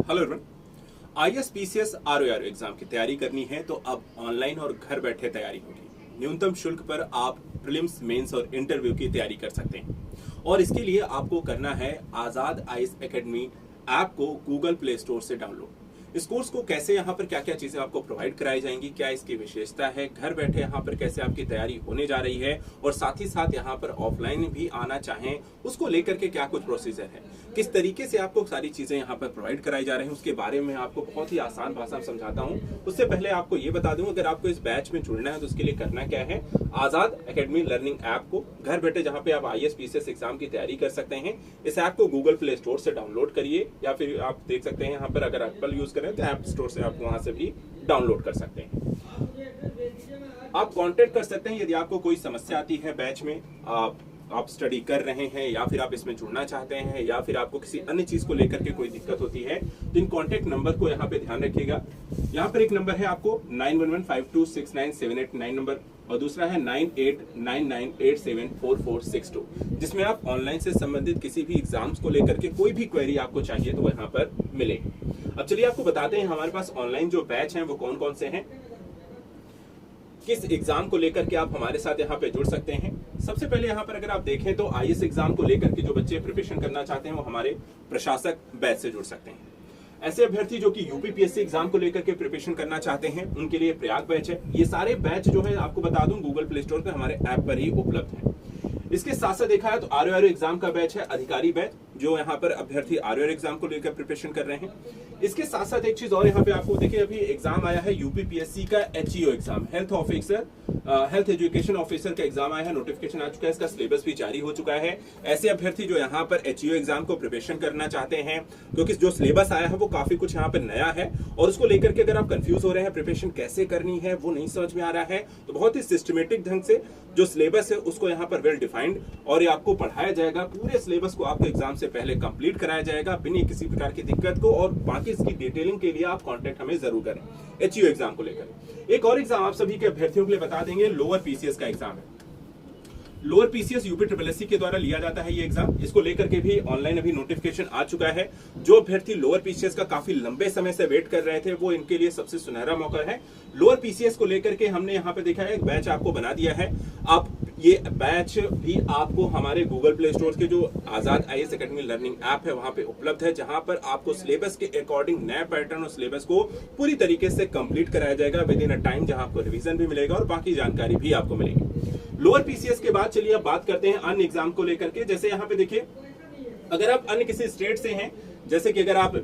Hello everyone. IAS PCS ROR exam की तैयारी करनी है तो अब ऑनलाइन और घर बैठे तैयारी होगी। न्यूनतम शुल्क पर आप प्रीलिम्स, मेंस और इंटरव्यू की तैयारी कर सकते हैं और इसके लिए आपको करना है आजाद आईएएस एकेडमी ऐप को गूगल प्ले स्टोर से डाउनलोड। इस कोर्स को कैसे, यहाँ पर क्या क्या चीजें आपको प्रोवाइड कराई जाएंगी, क्या इसकी विशेषता है, घर बैठे यहाँ पर कैसे आपकी तैयारी होने जा रही है और साथ ही साथ यहाँ पर ऑफलाइन भी आना चाहें उसको लेकर के क्या कुछ प्रोसीजर है, किस तरीके से आपको सारी चीजें यहाँ पर प्रोवाइड कराई जा रही हैं, उसके बारे में आपको बहुत ही आसान भाषा में समझाता हूँ। उससे पहले आपको ये बता दूं, अगर आपको इस बैच में जुड़ना है तो उसके लिए करना क्या है, आजाद एकेडमी लर्निंग ऐप को घर बैठे जहाँ पे आप आईएएस पीसीएस एग्जाम की तैयारी कर सकते हैं, इस ऐप को गूगल प्ले स्टोर से डाउनलोड करिए या फिर आप देख सकते हैं यहाँ पर अगर एप्पल यूज करें तो ऐप स्टोर से आप वहां से भी डाउनलोड कर सकते हैं। आप कांटेक्ट कर सकते हैं यदि आपको कोई समस्या आती है बैच में, आप स्टडी कर रहे हैं या फिर आप इसमें जुड़ना चाहते हैं या फिर आपको किसी अन्य चीज को लेकर के कोई दिक्कत होती है तो इन कांटेक्ट नंबर को यहाँ पे ध्यान रखिएगा। यहाँ पर एक नंबर है आपको 9115269789 नंबर और दूसरा है 9899874462, जिसमें आप ऑनलाइन से संबंधित किसी भी एग्जाम्स को लेकर के कोई भी क्वेरी आपको चाहिए तो वो यहाँ पर मिलेगी। अब चलिए आपको बताते हैं हमारे पास ऑनलाइन जो बैच हैं वो कौन कौन से हैं, किस एग्जाम को लेकर के आप हमारे साथ यहाँ पे जुड़ सकते हैं। सबसे पहले यहाँ पर अगर आप देखें तो आईएएस एग्जाम को लेकर के जो बच्चे प्रिपरेशन करना चाहते हैं वो हमारे प्रशासक बैच से जुड़ सकते हैं। ऐसे अभ्यर्थी जो कि यूपीपीएससी एग्जाम को लेकर के प्रिपरेशन करना चाहते हैं उनके लिए प्रयाग बैच है। ये सारे बैच जो है आपको बता दूं गूगल प्ले स्टोर पे हमारे ऐप पर ही उपलब्ध है। इसके साथ साथ देखा है तो आरओआर एग्जाम का बैच है अधिकारी बैच, जो यहाँ पर अभ्यर्थी आरओआर एग्जाम को लेकर प्रिपरेशन कर रहे हैं। इसके साथ साथ एक चीज और यहाँ पे आपको देखिए, अभी एग्जाम आया है यूपीपीएससी का HEO exam, health education officer का एग्जाम आया है, नोटिफिकेशन आ चुका है, इसका सिलेबस भी जारी हो चुका है। ऐसे अभ्यर्थी जो यहाँ पर एचईओ एग्जाम को प्रिपरेशन करना चाहते हैं, क्योंकि जो सिलेबस आया है वो काफी कुछ यहाँ पर नया है और उसको लेकर के अगर आप कंफ्यूज हो रहे हैं, प्रिपरेशन कैसे करनी है वो नहीं समझ में आ रहा है, तो बहुत ही सिस्टमेटिक ढंग से जो सिलेबस है उसको यहाँ पर वेल डिफाइंड और ये आपको पढ़ाया जाएगा। पूरे सिलेबस को आपके एग्जाम से पहले कंप्लीट कराया जाएगा बिना किसी प्रकार की दिक्कत को, और बाकी इसकी डिटेलिंग के लिए आप कांटेक्ट हमें जरूर करें। एचईओ एग्जाम को लेकर एक और एग्जाम आप सभी के अभ्यर्थियों के लिए बता देंगे, लोअर पीसीएस का एग्जाम है। लोअर पीसीएस यूपीएससी के द्वारा लिया जाता है ये एग्जाम, इसको लेकर के भी ऑनलाइन अभी नोटिफिकेशन आ चुका है। जो अभ्यर्थी लोअर पीसीएस का काफी लंबे समय से वेट कर रहे थे वो इनके लिए सबसे सुनहरा मौका है। लोअर पीसीएस को लेकर के हमने यहाँ पे देखा है एक बैच आपको बना दिया है। आप ये बैच भी आपको हमारे गूगल प्ले स्टोर के जो आजाद आईएएस एकेडमी लर्निंग ऐप है वहां पे उपलब्ध है, जहां पर आपको सिलेबस के अकॉर्डिंग नए पैटर्न और सिलेबस को पूरी तरीके से कंप्लीट कराया जाएगा विद इन अ टाइम, जहां आपको रिवीजन भी मिलेगा और बाकी जानकारी भी आपको मिलेगी। लोअर पीसीएस के बाद चलिए अब बात करते हैं अन्य एग्जाम को लेकर के। जैसे यहाँ पे देखिए, अगर आप अन्य किसी स्टेट से हैं, जैसे कि अगर आप